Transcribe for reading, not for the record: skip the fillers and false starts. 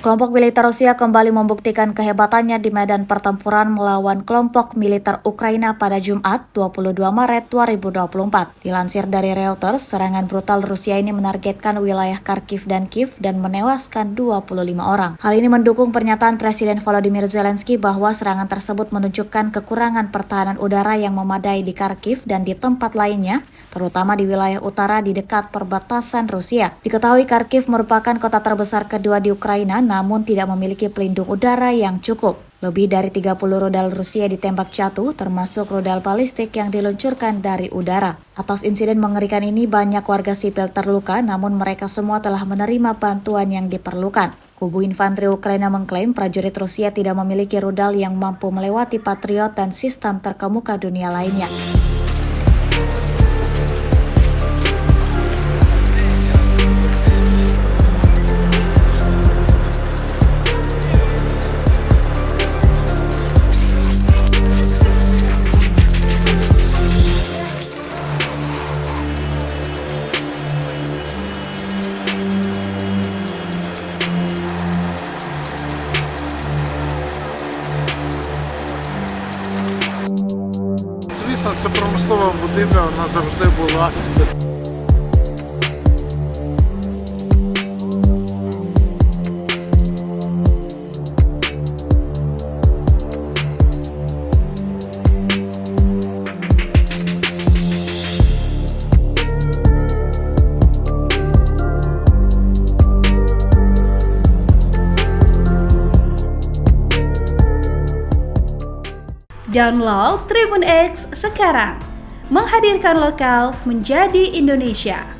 Kelompok militer Rusia kembali membuktikan kehebatannya di medan pertempuran melawan kelompok militer Ukraina pada Jumat, 22 Maret 2024. Dilansir dari Reuters, serangan brutal Rusia ini menargetkan wilayah Kharkiv dan Kiev dan menewaskan 25 orang. Hal ini mendukung pernyataan Presiden Volodymyr Zelensky bahwa serangan tersebut menunjukkan kekurangan pertahanan udara yang memadai di Kharkiv dan di tempat lainnya, terutama di wilayah utara di dekat perbatasan Rusia. Diketahui Kharkiv merupakan kota terbesar kedua di Ukraina, namun tidak memiliki pelindung udara yang cukup. Lebih dari 30 rudal Rusia ditembak jatuh, termasuk rudal balistik yang diluncurkan dari udara. Atas insiden mengerikan ini, banyak warga sipil terluka, namun mereka semua telah menerima bantuan yang diperlukan. Kubu infanteri Ukraina mengklaim prajurit Rusia tidak memiliki rudal yang mampu melewati Patriot dan sistem terkemuka dunia lainnya. Звісно, це промислова будівля, вона завжди була. Download Tribun X sekarang, menghadirkan lokal menjadi Indonesia.